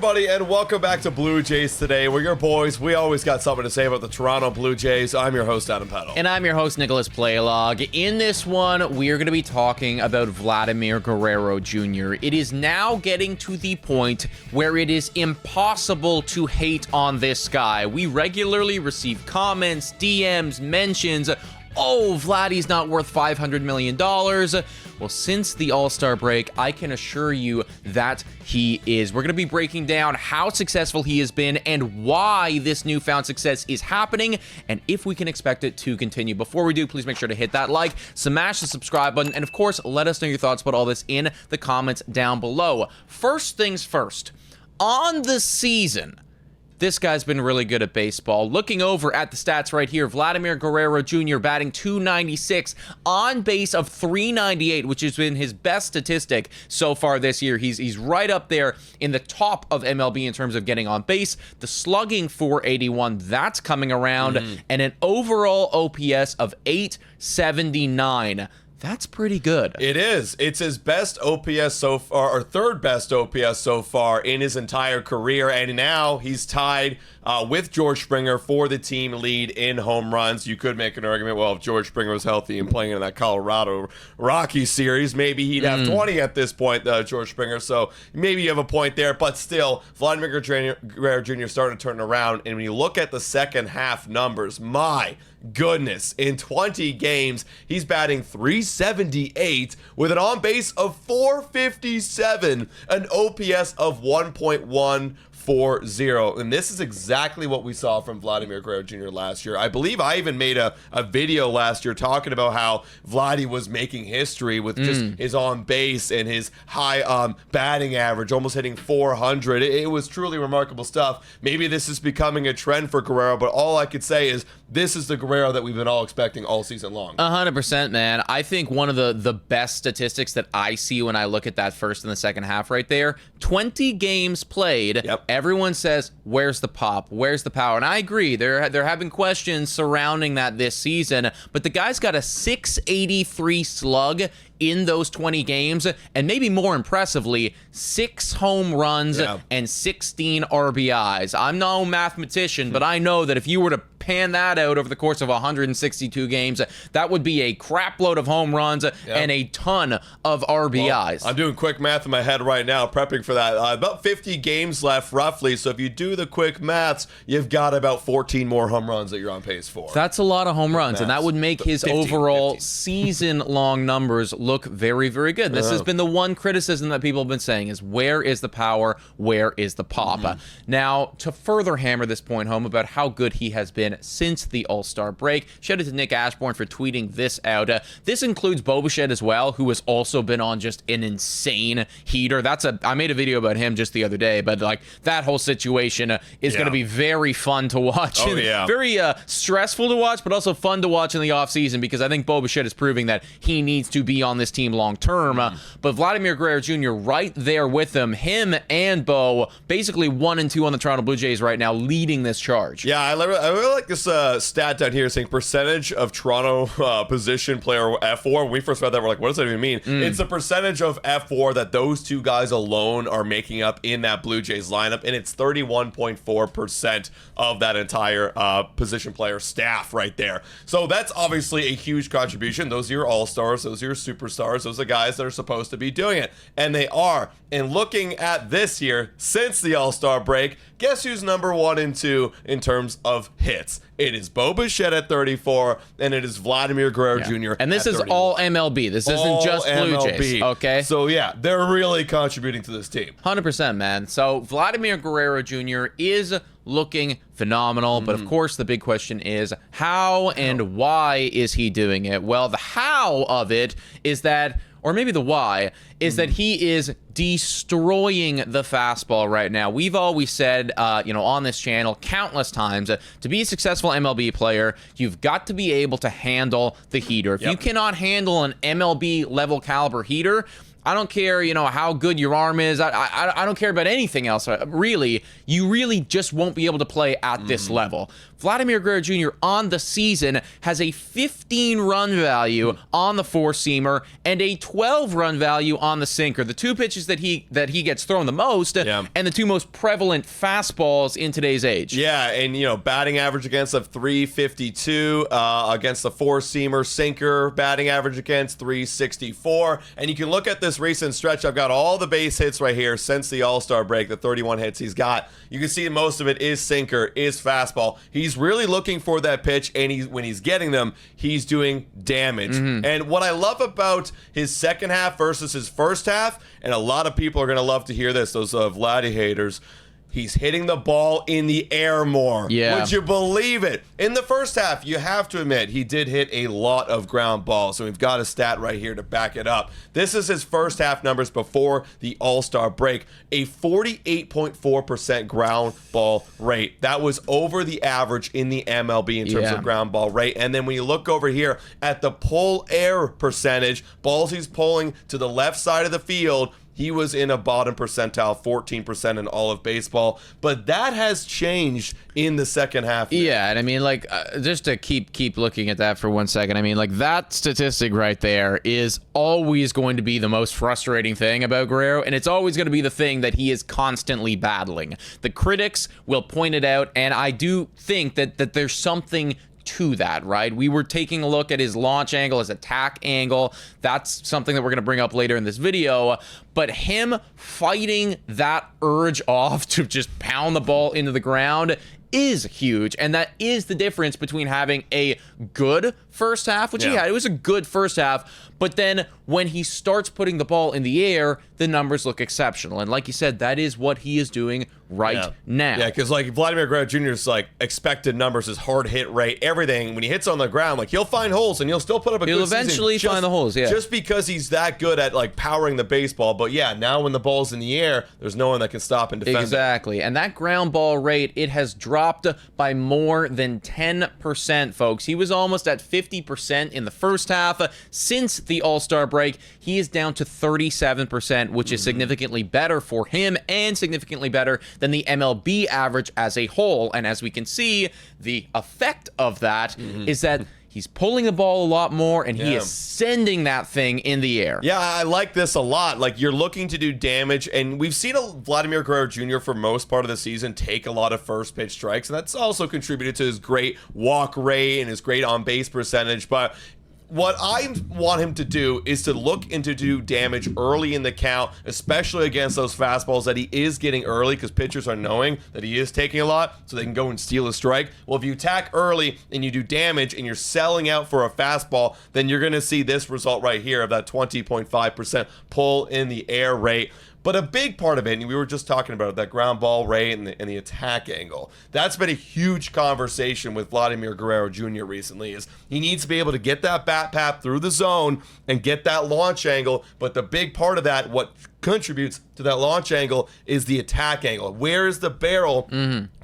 everybody, and welcome back to Blue Jays Today. We're your boys. We always got something to say about the Toronto Blue Jays. I'm your host, Adam Peddle. And I'm your host, Nicholas Playlog. In this one, we are going to be talking about Vladimir Guerrero Jr. It is now getting to the point where it is impossible to hate on this guy. We regularly receive comments, DMs, mentions. Oh, Vladdy's not worth $500 million. Well, since the All-Star break, I can assure you that he is. We're going to be breaking down how successful he has been and why this newfound success is happening and if we can expect it to continue. Before we do, please make sure to hit that like, smash the subscribe button, and of course, let us know your thoughts about all this in the comments down below. First things first, on the season, this guy's been really good at baseball. Looking over at the stats right here, Vladimir Guerrero Jr. batting .296, on base of .398, which has been his best statistic so far this year. He's right up there in the top of MLB in terms of getting on base. The slugging .481, that's coming around, and an overall OPS of .879. That's pretty good. It is. It's his best OPS so far, or third best OPS so far in his entire career, and now he's tied with George Springer for the team lead in home runs. You could make an argument, well, if George Springer was healthy and playing in that Colorado Rockies series, maybe he'd have 20 at this point, George Springer, so maybe you have a point there, but still, Vladimir Guerrero Jr. started to turn around, and when you look at the second half numbers, my goodness, in 20 games, he's batting .378 with an on-base of .457, an OPS of 1.140, and this is exactly what we saw from Vladimir Guerrero Jr. last year. I believe I even made a video last year talking about how Vladdy was making history with just his on-base and his high batting average, almost hitting 400. It was truly remarkable stuff. Maybe this is becoming a trend for Guerrero, but all I could say is this is the Guerrero that we've been all expecting all season long. 100%, man. I think one of the best statistics that I see when I look at that first and the second half right there, 20 games played. Yep. Everyone says, where's the pop? Where's the power? And I agree. There have been questions surrounding that this season, but the guy's got a .683 slug in those 20 games, and maybe more impressively, 6 home runs and 16 RBIs. I'm no mathematician, but I know that if you were to pan that out over the course of 162 games, that would be a crap load of home runs and a ton of RBIs. Well, I'm doing quick math in my head right now, prepping for that. About 50 games left, roughly, so if you do the quick maths, you've got about 14 more home runs that you're on pace for. That's a lot of home runs, and that would make his overall season-long numbers look very, very good. This has been the one criticism that people have been saying is, where is the power? Where is the pop? Now, to further hammer this point home about how good he has been since the All-Star break, shout out to Nick Ashbourne for tweeting this out. This includes Bo Bichette as well, who has also been on just an insane heater. I made a video about him just the other day, but like that whole situation is going to be very fun to watch. Oh, yeah. Very stressful to watch, but also fun to watch in the offseason because I think Bo Bichette is proving that he needs to be on this team long term. But Vladimir Guerrero Jr. right there with him and Bo, basically 1 and 2 on the Toronto Blue Jays right now, leading this charge. Yeah, I really like this stat down here saying percentage of Toronto position player F4. When we first read that, we're like, what does that even mean? It's the percentage of F4 that those two guys alone are making up in that Blue Jays lineup, and it's 31.4% of that entire position player staff right there. So that's obviously a huge contribution. Those are your all-stars, those are your superstars, those are the guys that are supposed to be doing it, and they are. And looking at this year, since the All-Star break, guess who's number 1 and 2 in terms of hits? It is Bo Bichette at 34, and it is Vladimir Guerrero Jr. And this is 31. all MLB. This isn't just Blue Jays, okay? So, yeah, they're really contributing to this team. 100%, man. So, Vladimir Guerrero Jr. is looking phenomenal, but of course, the big question is, how and why is he doing it? Well, the how of it is that, or maybe the why, is that he is destroying the fastball right now. We've always said, on this channel countless times, to be a successful MLB player, you've got to be able to handle the heater. If you cannot handle an MLB level caliber heater, I don't care, how good your arm is. I don't care about anything else. Really, you really just won't be able to play at this level. Vladimir Guerrero Jr. on the season has a 15-run value on the four-seamer and a 12-run value on the sinker. The two pitches that he gets thrown the most, and the two most prevalent fastballs in today's age. Yeah, and batting average against of 352 against the four-seamer, sinker batting average against 364. And you can look at this recent stretch. I've got all the base hits right here since the All-Star break, the 31 hits he's got. You can see most of it is sinker, is fastball. He's really looking for that pitch, and when he's getting them, he's doing damage. And what I love about his second half versus his first half, and a lot of people are going to love to hear this, those Vladdy haters, he's hitting the ball in the air more. Yeah. Would you believe it? In the first half, you have to admit, he did hit a lot of ground balls. So we've got a stat right here to back it up. This is his first half numbers before the All-Star break. A 48.4% ground ball rate. That was over the average in the MLB in terms of ground ball rate. And then when you look over here at the pull air percentage, balls he's pulling to the left side of the field, he was in a bottom percentile, 14% in all of baseball. But that has changed in the second half. Yeah, and I mean, just to keep looking at that for 1 second, I mean, that statistic right there is always going to be the most frustrating thing about Guerrero, and it's always going to be the thing that he is constantly battling. The critics will point it out, and I do think that there's something to that, right? We were taking a look at his launch angle, his attack angle. That's something that we're going to bring up later in this video. But him fighting that urge off to just pound the ball into the ground is huge. And that is the difference between having a good first half, which he had. It was a good first half. But then when he starts putting the ball in the air, the numbers look exceptional. And like you said, that is what he is doing right now. Yeah, because Vladimir Guerrero Jr.'s expected numbers, his hard hit rate, everything. When he hits on the ground, he'll find holes and he'll still put up a good season. He'll eventually find the holes, Just because he's that good at powering the baseball. But yeah, now when the ball's in the air, there's no one that can stop and defend Exactly. And that ground ball rate, it has dropped by more than 10%, folks. He was almost at 50% in the first half. Since the All-Star break, he is down to 37%, which is significantly better for him and significantly better than the MLB average as a whole. And as we can see, the effect of that is that he's pulling the ball a lot more, and he is sending that thing in the air. Yeah, I like this a lot. You're looking to do damage, and we've seen Vladimir Guerrero Jr. for most part of the season take a lot of first pitch strikes, and that's also contributed to his great walk rate and his great on-base percentage. But what I want him to do is to look into do damage early in the count, especially against those fastballs that he is getting early, because pitchers are knowing that he is taking a lot, so they can go and steal a strike. Well, if you attack early and you do damage and you're selling out for a fastball, then you're going to see this result right here of that 20.5% pull in the air rate. But a big part of it, and we were just talking about it, that ground ball rate and the attack angle. That's been a huge conversation with Vladimir Guerrero Jr. recently, is he needs to be able to get that bat path through the zone and get that launch angle. But the big part of that, what contributes to that launch angle, is the attack angle. Where is the barrel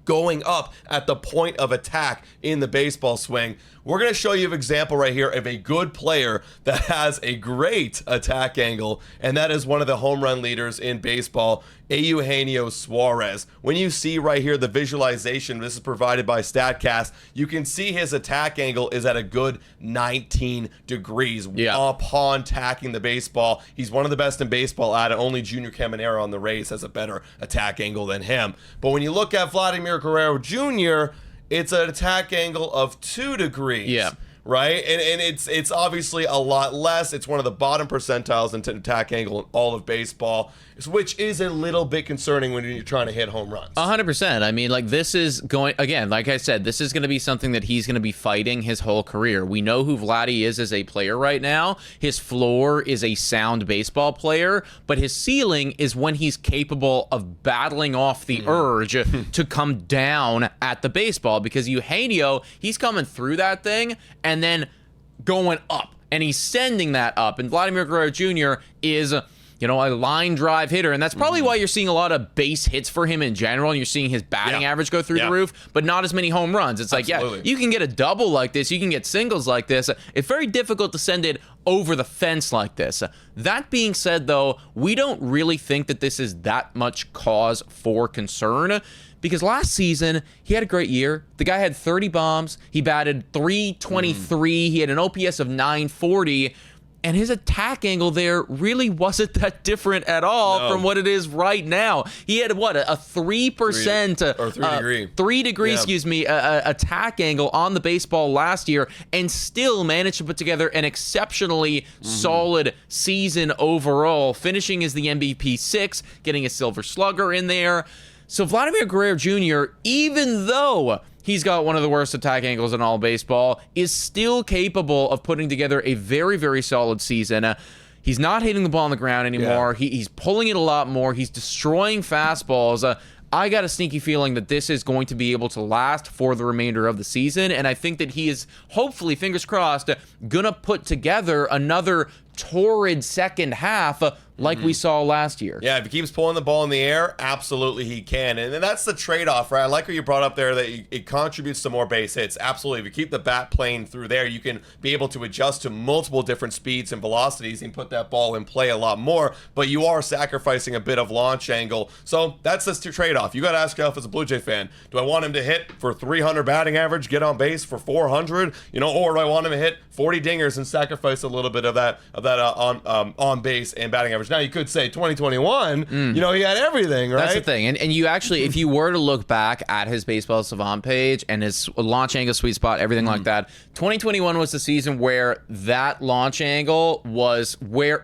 going up at the point of attack in the baseball swing? We're going to show you an example right here of a good player that has a great attack angle, and that is one of the home run leaders in baseball, Eugenio Suarez. When you see right here the visualization, this is provided by StatCast, you can see his attack angle is at a good 19 degrees upon tacking the baseball. He's one of the best in baseball at it. Only Junior Caminero on the Rays has a better attack angle than him. But when you look at Vladimir Guerrero Jr., it's an attack angle of 2 degrees. Yeah. Right? And it's obviously a lot less. It's one of the bottom percentiles in attack angle in all of baseball, which is a little bit concerning when you're trying to hit home runs. 100%. I mean, this is going, again, like I said, this is going to be something that he's going to be fighting his whole career. We know who Vladdy is as a player right now. His floor is a sound baseball player, but his ceiling is when he's capable of battling off the urge to come down at the baseball, because Eugenio, he's coming through that thing and then going up, and he's sending that up. And Vladimir Guerrero Jr. is a line drive hitter, and that's probably why you're seeing a lot of base hits for him in general, and you're seeing his batting average go through the roof, but not as many home runs. It's like, you can get a double like this, you can get singles like this. It's very difficult to send it over the fence like this. That being said, though, we don't really think that this is that much cause for concern, because last season, he had a great year. The guy had 30 bombs. He batted .323. He had an OPS of .940. And his attack angle there really wasn't that different at all from what it is right now. He had, a 3%? Or 3 degree. 3 degree, attack angle on the baseball last year, and still managed to put together an exceptionally solid season overall, finishing as the MVP 6, getting a Silver Slugger in there. So Vladimir Guerrero Jr., even though he's got one of the worst attack angles in all baseball, is still capable of putting together a very, very solid season. He's not hitting the ball on the ground anymore. He's pulling it a lot more. He's destroying fastballs. I got a sneaky feeling that this is going to be able to last for the remainder of the season, and I think that he is, hopefully, fingers crossed, gonna put together another torrid second half like we saw last year. Yeah, if he keeps pulling the ball in the air, absolutely he can. And that's the trade-off, right? I like what you brought up there, that it contributes to more base hits. Absolutely. If you keep the bat plane through there, you can be able to adjust to multiple different speeds and velocities and put that ball in play a lot more, but you are sacrificing a bit of launch angle. So that's the trade-off. You got to ask yourself as a Blue Jay fan, do I want him to hit for 300 batting average, get on base for 400, or do I want him to hit 40 dingers and sacrifice a little bit of that on base and batting average? Now, you could say 2021, he had everything, right? That's the thing. And you actually, if you were to look back at his Baseball Savant page and his launch angle, sweet spot, everything like that, 2021 was the season where that launch angle was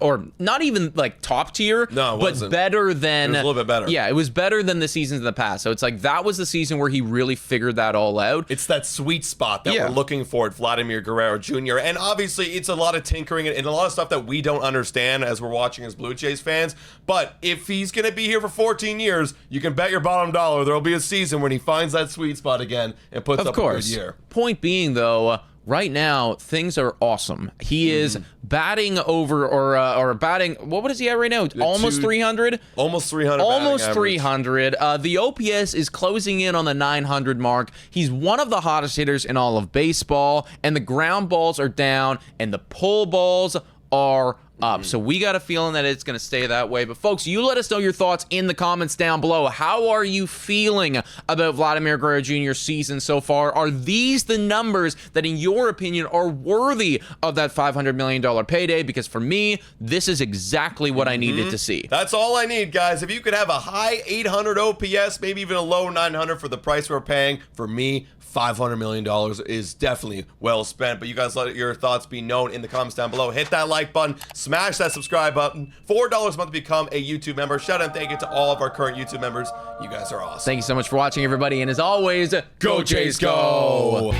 or not even like top tier, but better than... It was a little bit better. Yeah, it was better than the seasons in the past. So it's like that was the season where he really figured that all out. It's that sweet spot that we're looking for at Vladimir Guerrero Jr. And obviously, it's a lot of tinkering and a lot of stuff that we don't understand as we're watching as Blue Jays fans. But if he's going to be here for 14 years, you can bet your bottom dollar there'll be a season when he finds that sweet spot again and puts up a good year. Point being, though, right now, things are awesome. He is batting over, or batting, what is he at right now? Almost 300? Almost 300. Almost 300. The OPS is closing in on the 900 mark. He's one of the hottest hitters in all of baseball, and the ground balls are down, and the pull balls are up. So we got a feeling that it's going to stay that way. But folks, you let us know your thoughts in the comments down below. How are you feeling about Vladimir Guerrero Jr.'s season so far? Are these the numbers that, in your opinion, are worthy of that $500 million payday? Because for me, this is exactly what I needed to see. That's all I need, guys. If you could have a high 800 OPS, maybe even a low 900 for the price we're paying, for me, $500 million is definitely well spent. But you guys let your thoughts be known in the comments down below. Hit that like button, smash that subscribe button. $4 a month to become a YouTube member. Shout out and thank you to all of our current YouTube members. You guys are awesome. Thank you so much for watching, everybody. And as always, go Jays, go!